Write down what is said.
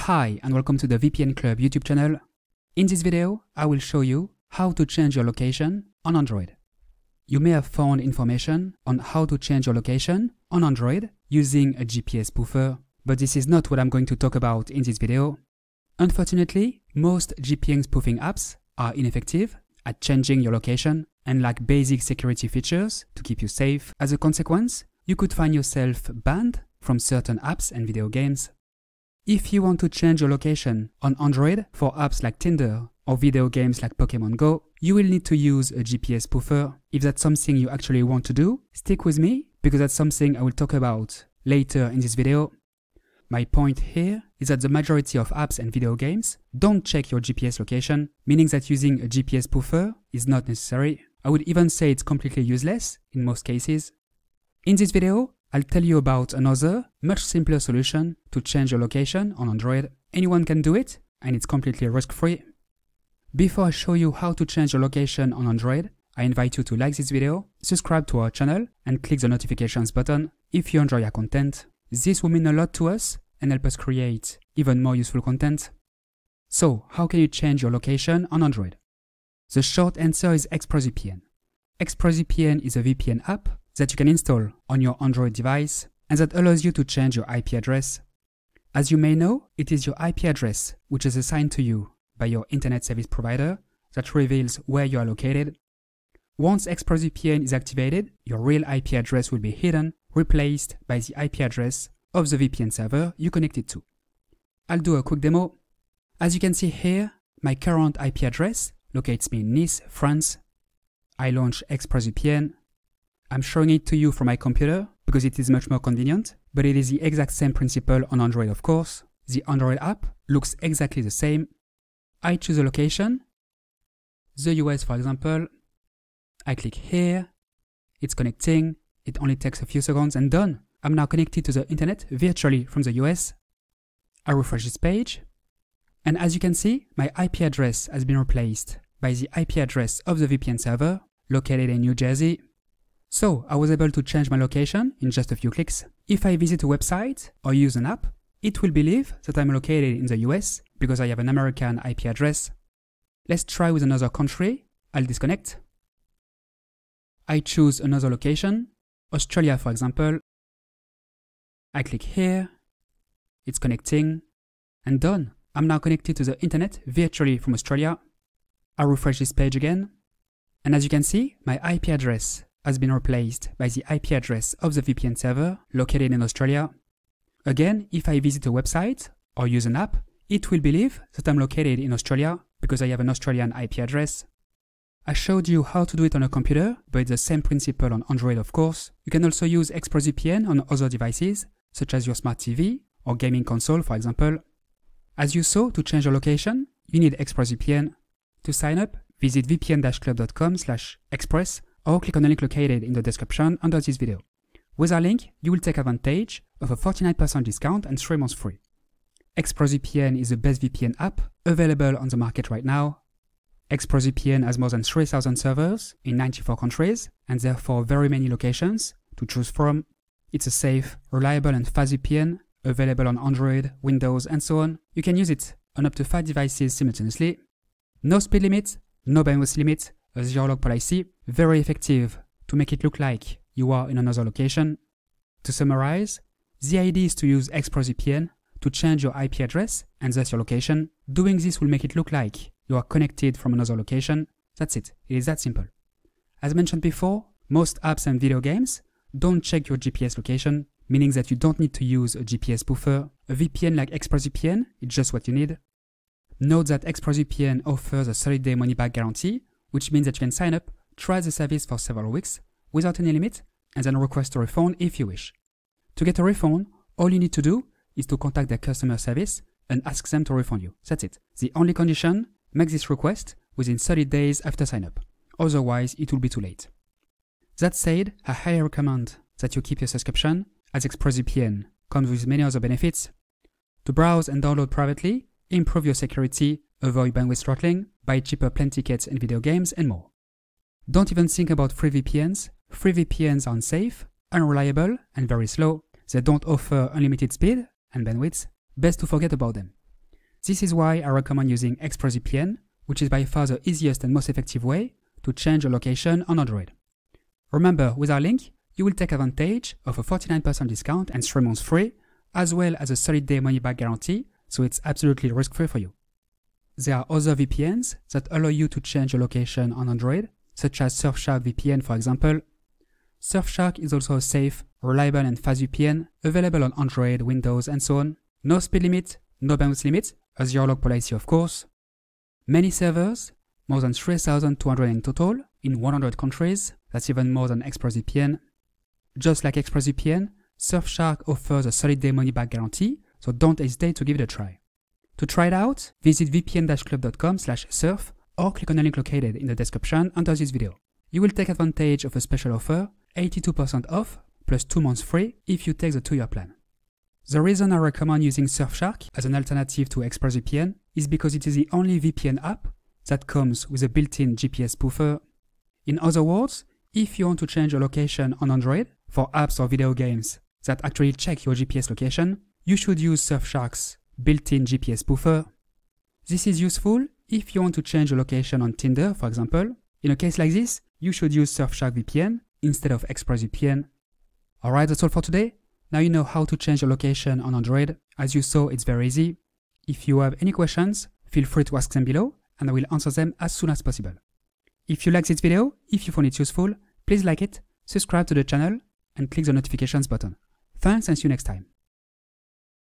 Hi and welcome to the VPN Club YouTube channel. In this video, I will show you how to change your location on Android. You may have found information on how to change your location on Android using a GPS spoofer, but this is not what I'm going to talk about in this video. Unfortunately, most GPS spoofing apps are ineffective at changing your location and lack basic security features to keep you safe. As a consequence, you could find yourself banned from certain apps and video games. If you want to change your location on Android for apps like Tinder or video games like Pokemon Go, you will need to use a GPS spoofer. If that's something you actually want to do, stick with me because that's something I will talk about later in this video. My point here is that the majority of apps and video games don't check your GPS location, meaning that using a GPS spoofer is not necessary. I would even say it's completely useless in most cases. In this video, I'll tell you about another, much simpler solution to change your location on Android. Anyone can do it, and it's completely risk-free. Before I show you how to change your location on Android, I invite you to like this video, subscribe to our channel, and click the notifications button if you enjoy our content. This will mean a lot to us and help us create even more useful content. So, how can you change your location on Android? The short answer is ExpressVPN. ExpressVPN is a VPN app that you can install on your Android device and that allows you to change your IP address. As you may know, it is your IP address which is assigned to you by your internet service provider that reveals where you are located. Once ExpressVPN is activated, your real IP address will be hidden, replaced by the IP address of the VPN server you connected to. I'll do a quick demo. As you can see here, my current IP address locates me in Nice, France. I launch ExpressVPN. I'm showing it to you from my computer because it is much more convenient, but it is the exact same principle on Android, of course. The Android app looks exactly the same. I choose a location, the US for example. I click here, it's connecting, it only takes a few seconds and done. I'm now connected to the internet virtually from the US. I refresh this page, and as you can see, my IP address has been replaced by the IP address of the VPN server located in New Jersey. So, I was able to change my location in just a few clicks. If I visit a website or use an app, it will believe that I'm located in the US because I have an American IP address. Let's try with another country. I'll disconnect. I choose another location, Australia for example. I click here, it's connecting, and done. I'm now connected to the internet virtually from Australia. I refresh this page again, and as you can see, my IP address has been replaced by the IP address of the VPN server located in Australia. Again, if I visit a website or use an app, it will believe that I'm located in Australia because I have an Australian IP address. I showed you how to do it on a computer, but it's the same principle on Android of course. You can also use ExpressVPN on other devices, such as your smart TV or gaming console for example. As you saw, to change your location, you need ExpressVPN. To sign up, visit vpn-club.com/express or click on the link located in the description under this video. With our link, you will take advantage of a 49% discount and 3 months free. ExpressVPN is the best VPN app available on the market right now. ExpressVPN has more than 3,000 servers in 94 countries and therefore very many locations to choose from. It's a safe, reliable and fast VPN available on Android, Windows and so on. You can use it on up to 5 devices simultaneously. No speed limit, no bandwidth limit, a zero-log policy, very effective to make it look like you are in another location. To summarize, the idea is to use ExpressVPN to change your IP address and thus your location. Doing this will make it look like you are connected from another location. That's it. It is that simple. As mentioned before, most apps and video games don't check your GPS location, meaning that you don't need to use a GPS spoofer. A VPN like ExpressVPN is just what you need. Note that ExpressVPN offers a 30-day money-back guarantee, which means that you can sign up, try the service for several weeks without any limit, and then request a refund if you wish. To get a refund, all you need to do is to contact their customer service and ask them to refund you. That's it. The only condition, make this request within 30 days after sign up. Otherwise, it will be too late. That said, I highly recommend that you keep your subscription, as ExpressVPN comes with many other benefits. To browse and download privately, improve your security, avoid bandwidth throttling, buy cheaper plane tickets and video games, and more. Don't even think about free VPNs. Free VPNs are unsafe, unreliable, and very slow. They don't offer unlimited speed and bandwidth. Best to forget about them. This is why I recommend using ExpressVPN, which is by far the easiest and most effective way to change your location on Android. Remember, with our link, you will take advantage of a 49% discount and 3 months free, as well as a 30-day money-back guarantee, so it's absolutely risk-free for you. There are other VPNs that allow you to change your location on Android, such as Surfshark VPN, for example. Surfshark is also a safe, reliable and fast VPN available on Android, Windows, and so on. No speed limit, no bandwidth limit, a zero-log policy of course. Many servers, more than 3,200 in total, in 100 countries. That's even more than ExpressVPN. Just like ExpressVPN, Surfshark offers a 30-day money-back guarantee, so don't hesitate to give it a try. To try it out, visit vpn-club.com/surf or click on the link located in the description under this video. You will take advantage of a special offer, 82% off plus 2 months free if you take the 2-year plan. The reason I recommend using Surfshark as an alternative to ExpressVPN is because it is the only VPN app that comes with a built-in GPS spoofer. In other words, if you want to change your location on Android for apps or video games that actually check your GPS location, you should use Surfshark's built-in GPS spoofer. This is useful if you want to change your location on Tinder, for example. In a case like this, you should use Surfshark VPN instead of ExpressVPN. Alright, that's all for today. Now you know how to change your location on Android. As you saw, it's very easy. If you have any questions, feel free to ask them below and I will answer them as soon as possible. If you like this video, if you found it useful, please like it, subscribe to the channel and click the notifications button. Thanks and see you next time.